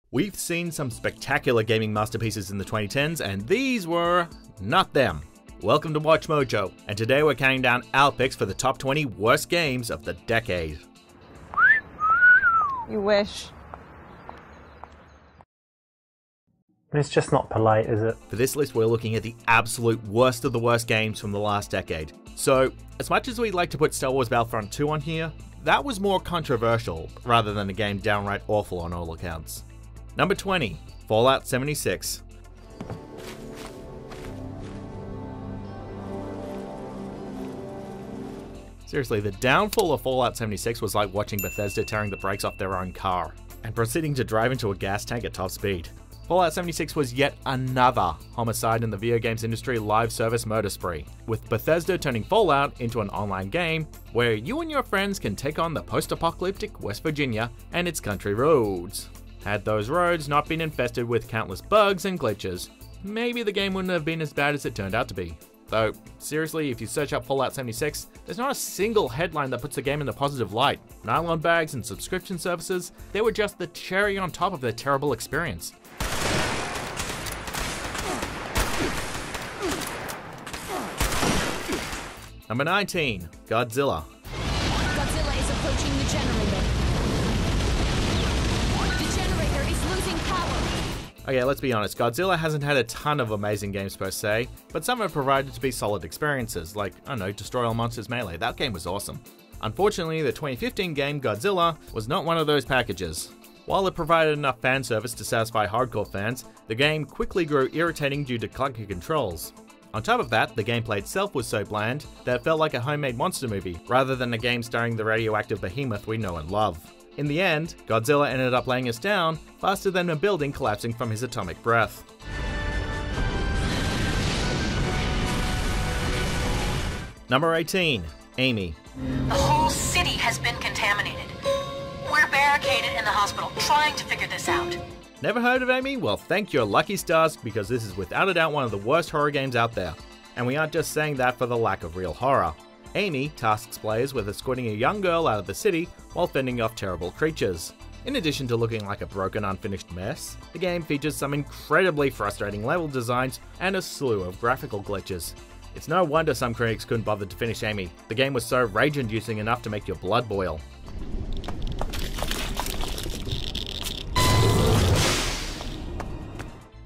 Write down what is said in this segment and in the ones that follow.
We've seen some spectacular gaming masterpieces in the 2010s, and these were not them. Welcome to Watch Mojo, and today we're counting down our picks for the top 20 worst games of the decade. You wish. It's just not polite, is it? For this list, we're looking at the absolute worst of the worst games from the last decade. So, as much as we'd like to put Star Wars Battlefront 2 on here, that was more controversial rather than a game downright awful on all accounts. Number 20, Fallout 76. Seriously, the downfall of Fallout 76 was like watching Bethesda tearing the brakes off their own car and proceeding to drive into a gas tank at top speed. Fallout 76 was yet another homicide in the video games industry live service murder spree, with Bethesda turning Fallout into an online game where you and your friends can take on the post-apocalyptic West Virginia and its country roads. Had those roads not been infested with countless bugs and glitches, maybe the game wouldn't have been as bad as it turned out to be. Though, seriously, if you search up Fallout 76, there's not a single headline that puts the game in a positive light. Nylon bags and subscription services, they were just the cherry on top of their terrible experience. Number 19, Godzilla. Godzilla is approaching the generator. The generator is losing power. Okay, let's be honest, Godzilla hasn't had a ton of amazing games per se, but some have provided to be solid experiences, like, I don't know, Destroy All Monsters Melee. That game was awesome. Unfortunately, the 2015 game Godzilla was not one of those packages. While it provided enough fan service to satisfy hardcore fans, the game quickly grew irritating due to clunky controls. On top of that, the gameplay itself was so bland that it felt like a homemade monster movie, rather than a game starring the radioactive behemoth we know and love. In the end, Godzilla ended up laying us down faster than a building collapsing from his atomic breath. Number 18, Amy. The whole city has been contaminated. We're barricaded in the hospital, trying to figure this out. Never heard of Amy? Well, thank your lucky stars, because this is without a doubt one of the worst horror games out there. And we aren't just saying that for the lack of real horror. Amy tasks players with escorting a young girl out of the city while fending off terrible creatures. In addition to looking like a broken, unfinished mess, the game features some incredibly frustrating level designs and a slew of graphical glitches. It's no wonder some critics couldn't bother to finish Amy. The game was so rage-inducing enough to make your blood boil.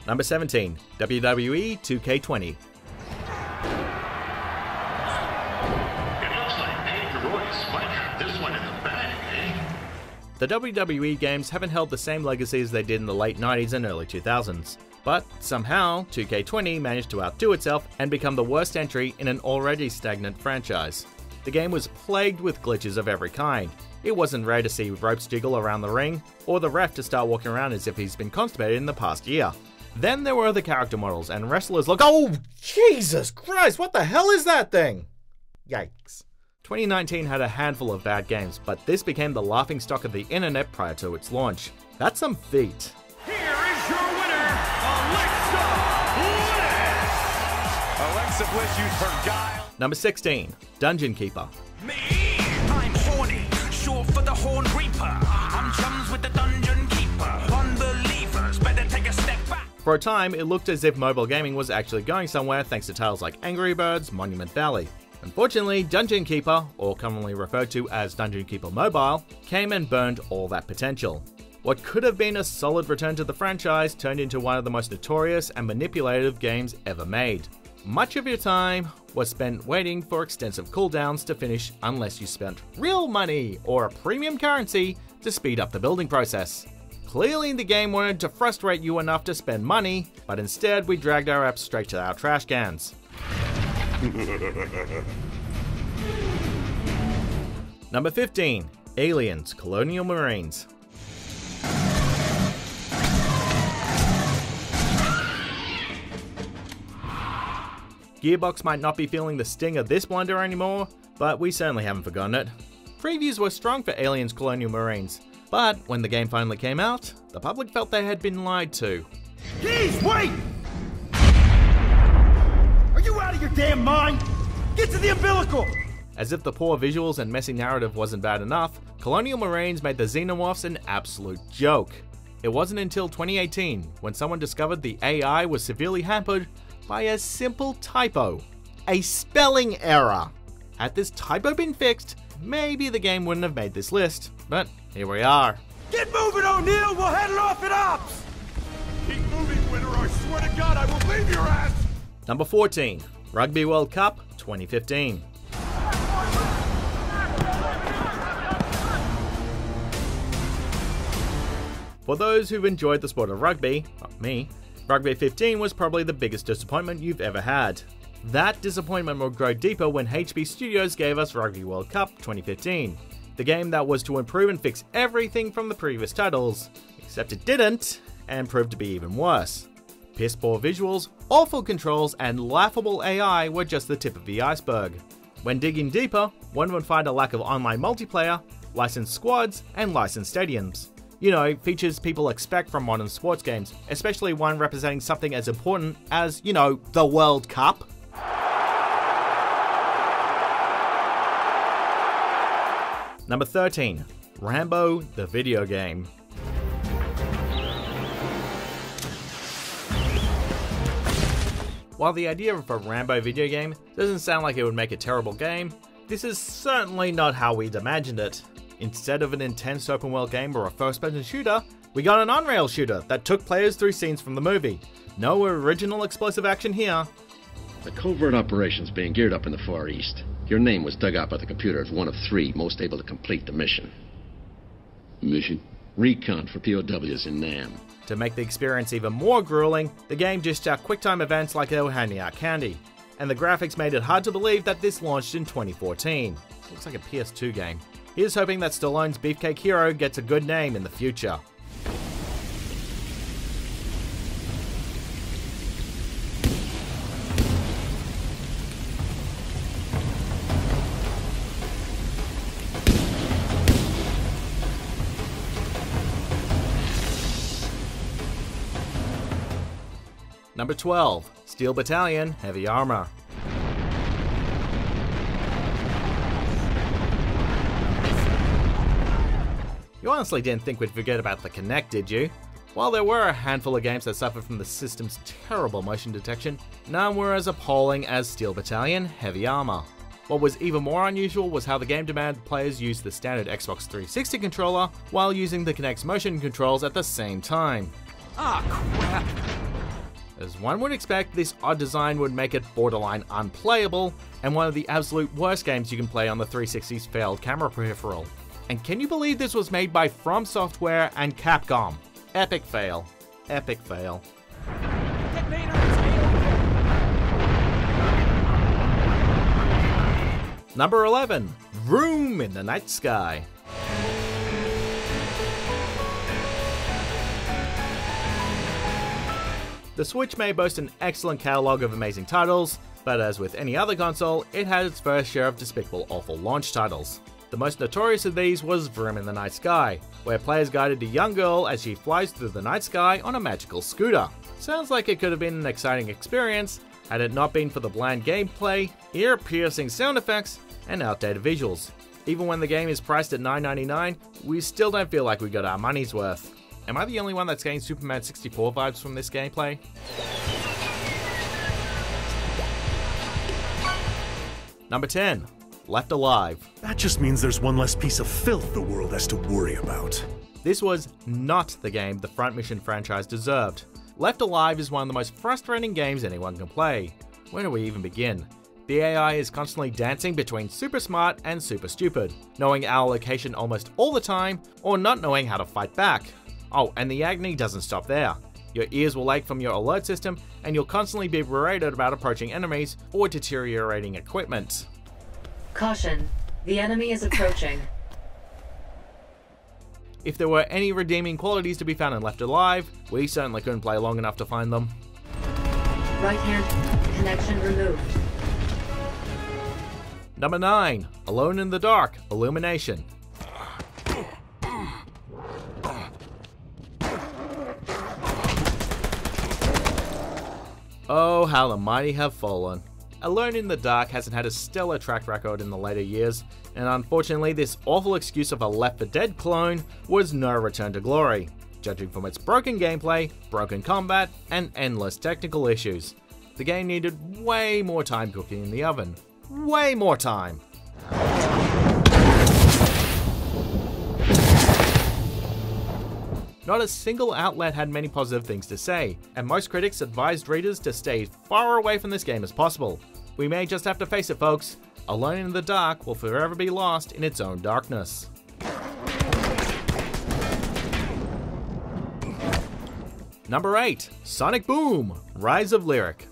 Number 17, WWE 2K20. The WWE games haven't held the same legacy as they did in the late 90s and early 2000s, but somehow 2K20 managed to outdo itself and become the worst entry in an already stagnant franchise. The game was plagued with glitches of every kind. It wasn't rare to see ropes jiggle around the ring, or the ref to start walking around as if he's been constipated in the past year. Then there were other character models and wrestlers like, oh, Jesus Christ, what the hell is that thing? Yikes. 2019 had a handful of bad games, but this became the laughingstock of the internet prior to its launch. That's some feat. Here is your winner, Alexa Bliss! Alexa Bliss used her guile. Number 16, Dungeon Keeper. Me, I'm horny, short for the Horn Reaper. I'm chums with the Dungeon Keeper. Unbelievers better take a step back. For a time, it looked as if mobile gaming was actually going somewhere thanks to titles like Angry Birds, Monument Valley. Unfortunately, Dungeon Keeper, or commonly referred to as Dungeon Keeper Mobile, came and burned all that potential. What could have been a solid return to the franchise turned into one of the most notorious and manipulative games ever made. Much of your time was spent waiting for extensive cooldowns to finish unless you spent real money or a premium currency to speed up the building process. Clearly the game wanted to frustrate you enough to spend money, but instead we dragged our apps straight to our trash cans. Number 15, Aliens, Colonial Marines. Gearbox might not be feeling the sting of this blunder anymore, but we certainly haven't forgotten it. Previews were strong for Aliens, Colonial Marines, but when the game finally came out, the public felt they had been lied to. Geez, wait! Are you out of your damn mind? Get to the umbilical! As if the poor visuals and messy narrative wasn't bad enough, Colonial Marines made the Xenomorphs an absolute joke. It wasn't until 2018 when someone discovered the AI was severely hampered by a simple typo. A spelling error. Had this typo been fixed, maybe the game wouldn't have made this list, but here we are. Get moving, O'Neill! We'll head it off at Ops! Keep moving, Winter, I swear to God I will leave your ass! Number 14, Rugby World Cup 2015. For those who've enjoyed the sport of rugby, not me, Rugby 15 was probably the biggest disappointment you've ever had. That disappointment will grow deeper when HB Studios gave us Rugby World Cup 2015, the game that was to improve and fix everything from the previous titles, except it didn't, and proved to be even worse. Piss poor visuals, awful controls, and laughable AI were just the tip of the iceberg. When digging deeper, one would find a lack of online multiplayer, licensed squads, and licensed stadiums. You know, features people expect from modern sports games, especially one representing something as important as, you know, the World Cup. Number 13, Rambo the video game. While the idea of a Rambo video game doesn't sound like it would make a terrible game, this is certainly not how we'd imagined it. Instead of an intense open world game or a first-person shooter, we got an on-rail shooter that took players through scenes from the movie. No original explosive action here. The covert operation's being geared up in the Far East. Your name was dug out by the computer as one of 3 most able to complete the mission. Mission? Recon for POWs in Nam. To make the experience even more grueling, the game dished out QuickTime events like they were handing out candy. And the graphics made it hard to believe that this launched in 2014. Looks like a PS2 game. Here's hoping that Stallone's Beefcake Hero gets a good name in the future. Number 12, Steel Battalion Heavy Armor. You honestly didn't think we'd forget about the Kinect, did you? While there were a handful of games that suffered from the system's terrible motion detection, none were as appalling as Steel Battalion Heavy Armor. What was even more unusual was how the game demanded players use the standard Xbox 360 controller while using the Kinect's motion controls at the same time. Ah, crap! As one would expect, this odd design would make it borderline unplayable, and one of the absolute worst games you can play on the 360's failed camera peripheral. And can you believe this was made by From Software and Capcom? Epic fail. Epic fail. Number 11, Vroom in the Night Sky. The Switch may boast an excellent catalogue of amazing titles, but as with any other console, it had its fair share of despicable, awful launch titles. The most notorious of these was Vroom in the Night Sky, where players guided a young girl as she flies through the night sky on a magical scooter. Sounds like it could have been an exciting experience had it not been for the bland gameplay, ear-piercing sound effects, and outdated visuals. Even when the game is priced at $9.99, we still don't feel like we got our money's worth. Am I the only one that's getting Superman 64 vibes from this gameplay? Number 10, Left Alive. That just means there's one less piece of filth the world has to worry about. This was not the game the Front Mission franchise deserved. Left Alive is one of the most frustrating games anyone can play. Where do we even begin? The AI is constantly dancing between super smart and super stupid, knowing our location almost all the time, or not knowing how to fight back. Oh, and the agony doesn't stop there. Your ears will ache from your alert system, and you'll constantly be berated about approaching enemies or deteriorating equipment. Caution, the enemy is approaching. If there were any redeeming qualities to be found in Left Alive, we certainly couldn't play long enough to find them. Right hand connection removed. Number 9, Alone in the Dark, Illumination. Oh, how the mighty have fallen. Alone in the Dark hasn't had a stellar track record in the later years, and unfortunately this awful excuse of a Left 4 Dead clone was no return to glory. judging from its broken gameplay, broken combat, and endless technical issues. The game needed way more time cooking in the oven. Way more time! Not a single outlet had many positive things to say, and most critics advised readers to stay far away from this game as possible. We may just have to face it, folks. Alone in the Dark will forever be lost in its own darkness. Number 8. Sonic Boom! Rise of Lyric.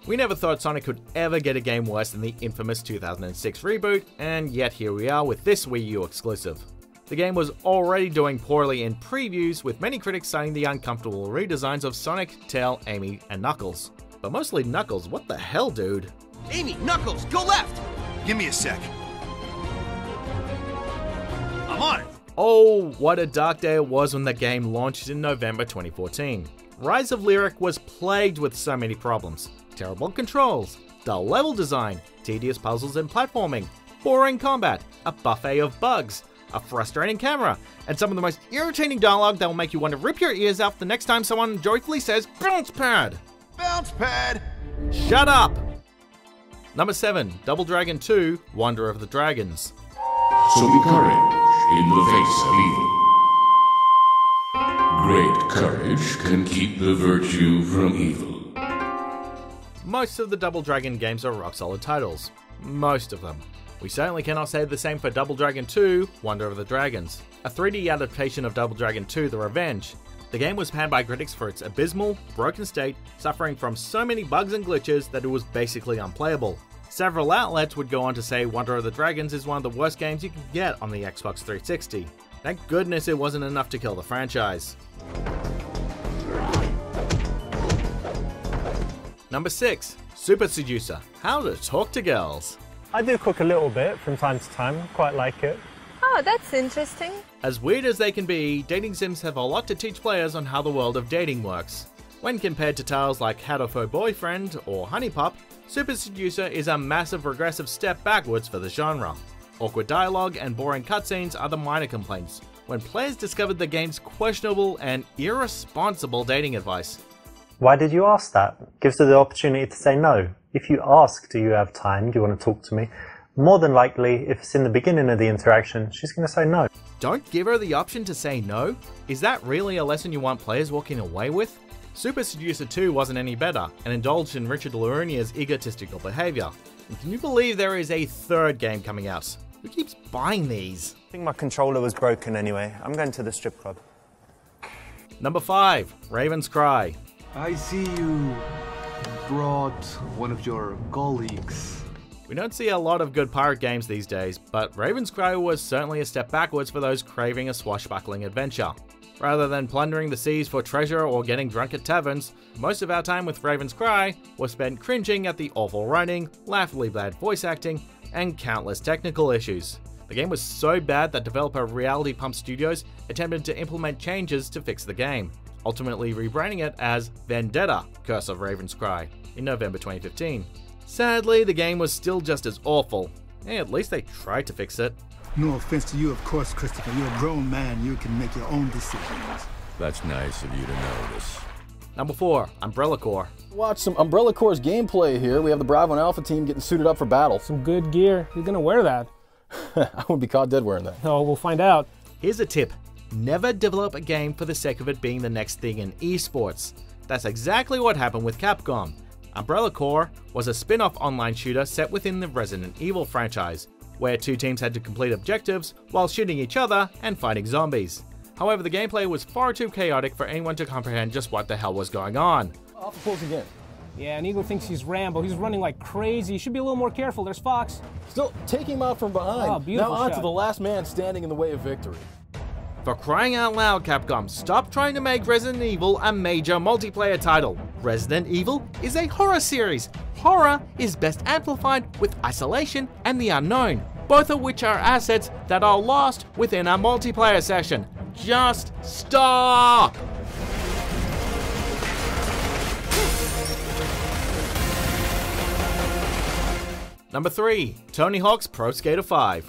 We never thought Sonic could ever get a game worse than the infamous 2006 reboot, and yet here we are with this Wii U exclusive. The game was already doing poorly in previews, with many critics citing the uncomfortable redesigns of Sonic, Tail, Amy, and Knuckles. But mostly Knuckles, what the hell, dude? Amy, Knuckles, go left! Give me a sec. I'm on it! Oh, what a dark day it was when the game launched in November 2014. Rise of Lyric was plagued with so many problems. Terrible controls, dull level design, tedious puzzles and platforming, boring combat, a buffet of bugs, a frustrating camera, and some of the most irritating dialogue that will make you want to rip your ears out the next time someone joyfully says bounce pad! Bounce pad! Shut up! Number 7, Double Dragon 2, Wonder of the Dragons. So be courage in the face of evil. Great courage can keep the virtue from evil. Most of the Double Dragon games are rock-solid titles. Most of them. We certainly cannot say the same for Double Dragon 2, Wonder of the Dragons, a 3D adaptation of Double Dragon 2 The Revenge. The game was panned by critics for its abysmal, broken state, suffering from so many bugs and glitches that it was basically unplayable. Several outlets would go on to say Wonder of the Dragons is one of the worst games you can get on the Xbox 360. Thank goodness it wasn't enough to kill the franchise. Number 6, Super Seducer, How to Talk to Girls. I do cook a little bit from time to time, quite like it. Oh, that's interesting. As weird as they can be, dating sims have a lot to teach players on how the world of dating works. When compared to titles like How to Phone Boyfriend or Honey Pup, Super Seducer is a massive regressive step backwards for the genre. Awkward dialogue and boring cutscenes are the minor complaints, when players discovered the game's questionable and irresponsible dating advice. Why did you ask that? Gives her the opportunity to say no. If you ask, do you have time, do you want to talk to me? More than likely, if it's in the beginning of the interaction, she's going to say no. Don't give her the option to say no? Is that really a lesson you want players walking away with? Super Seducer 2 wasn't any better, and indulged in Richard Larunia's egotistical behaviour. And can you believe there is a third game coming out? Who keeps buying these? I think my controller was broken anyway. I'm going to the strip club. Number 5, Raven's Cry. I see you brought one of your colleagues. We don't see a lot of good pirate games these days, but Raven's Cry was certainly a step backwards for those craving a swashbuckling adventure. Rather than plundering the seas for treasure or getting drunk at taverns, most of our time with Raven's Cry was spent cringing at the awful writing, laughably bad voice acting, and countless technical issues. The game was so bad that developer Reality Pump Studios attempted to implement changes to fix the game, ultimately rebranding it as Vendetta: Curse of Raven's Cry in November 2015. Sadly, the game was still just as awful. Hey, at least they tried to fix it. No offense to you, of course, Christopher. You're a grown man. You can make your own decisions. That's nice of you to notice. Number 4, Umbrella Corps. Watch some Umbrella Corps' gameplay here. We have the Bravo and Alpha team getting suited up for battle. Some good gear. Who's gonna wear that? I wouldn't be caught dead wearing that. Oh, we'll find out. Here's a tip. Never develop a game for the sake of it being the next thing in esports. That's exactly what happened with Capcom. Umbrella Corps was a spin-off online shooter set within the Resident Evil franchise, where two teams had to complete objectives while shooting each other and fighting zombies. However, the gameplay was far too chaotic for anyone to comprehend just what the hell was going on. Alpha pulls again. Yeah, and Eagle thinks he's Rambo. He's running like crazy. You should be a little more careful. There's Fox. Still taking him out from behind. Oh, beautiful now on shot. to the last man standing in the way of victory. For crying out loud, Capcom, stop trying to make Resident Evil a major multiplayer title. Resident Evil is a horror series. Horror is best amplified with isolation and the unknown, both of which are assets that are lost within a multiplayer session. Just stop! Number 3. Tony Hawk's Pro Skater 5.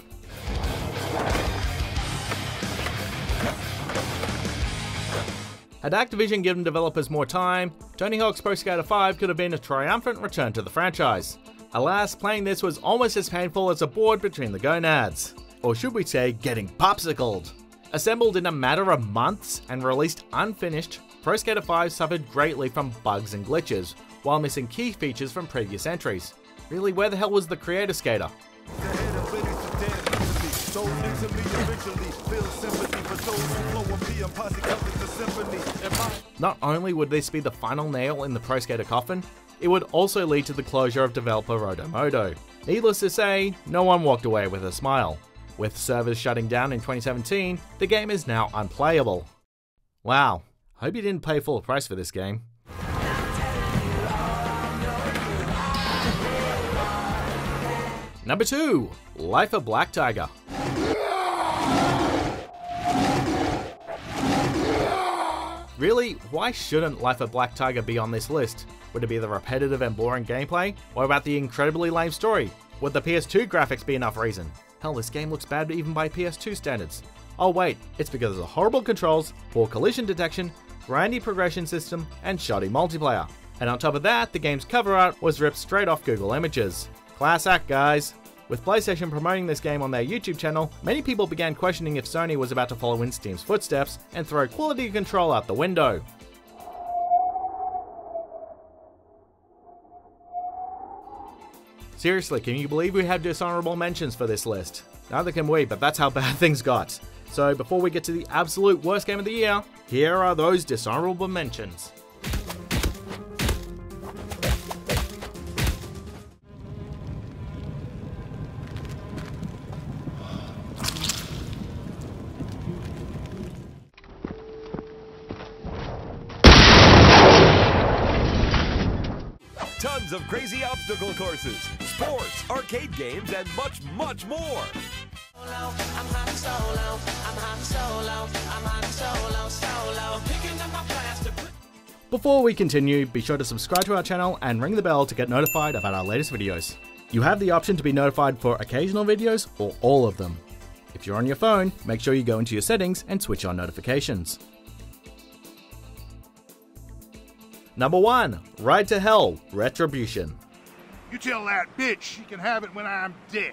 Had Activision given developers more time, Tony Hawk's Pro Skater 5 could have been a triumphant return to the franchise. Alas, playing this was almost as painful as a board between the gonads. Or should we say, getting popsicled. Assembled in a matter of months and released unfinished, Pro Skater 5 suffered greatly from bugs and glitches, while missing key features from previous entries. Really, where the hell was the creator skater? Not only would this be the final nail in the Pro Skater coffin, it would also lead to the closure of developer Rotomoto. Needless to say, no one walked away with a smile. With servers shutting down in 2017, the game is now unplayable. Wow, hope you didn't pay full price for this game. Number 2. Life of Black Tiger. Really, why shouldn't Life of Black Tiger be on this list? Would it be the repetitive and boring gameplay? What about the incredibly lame story? Would the PS2 graphics be enough reason? Hell, this game looks bad even by PS2 standards. Oh wait, it's because of the horrible controls, poor collision detection, grindy progression system, and shoddy multiplayer. And on top of that, the game's cover art was ripped straight off Google Images. Class act, guys. With PlayStation promoting this game on their YouTube channel, many people began questioning if Sony was about to follow in Steam's footsteps and throw quality control out the window. Seriously, can you believe we have dishonorable mentions for this list? Neither can we, but that's how bad things got. So before we get to the absolute worst game of the year, here are those dishonorable mentions. Tons of crazy obstacle courses, sports, arcade games, and much, much more. Before we continue, be sure to subscribe to our channel and ring the bell to get notified about our latest videos. You have the option to be notified for occasional videos or all of them. If you're on your phone, make sure you go into your settings and switch on notifications. Number 1. Ride to Hell, Retribution. You tell that bitch she can have it when I'm dead.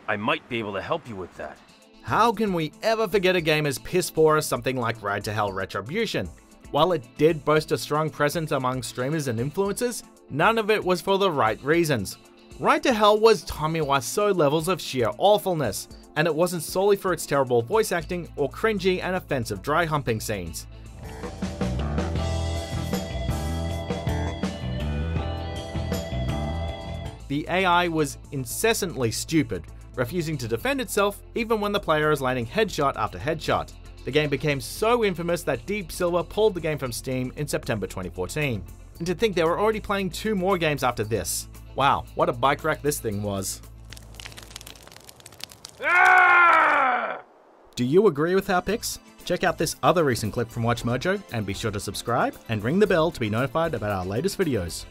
I might be able to help you with that. How can we ever forget a game as piss poor as something like Ride to Hell Retribution? While it did boast a strong presence among streamers and influencers, none of it was for the right reasons. Ride to Hell was Tommy Wiseau levels of sheer awfulness, and it wasn't solely for its terrible voice acting or cringy and offensive dry humping scenes. The AI was incessantly stupid, refusing to defend itself even when the player is landing headshot after headshot. The game became so infamous that Deep Silver pulled the game from Steam in September 2014. And to think they were already planning 2 more games after this. Wow, what a bike wreck this thing was. Do you agree with our picks? Check out this other recent clip from WatchMojo and be sure to subscribe and ring the bell to be notified about our latest videos.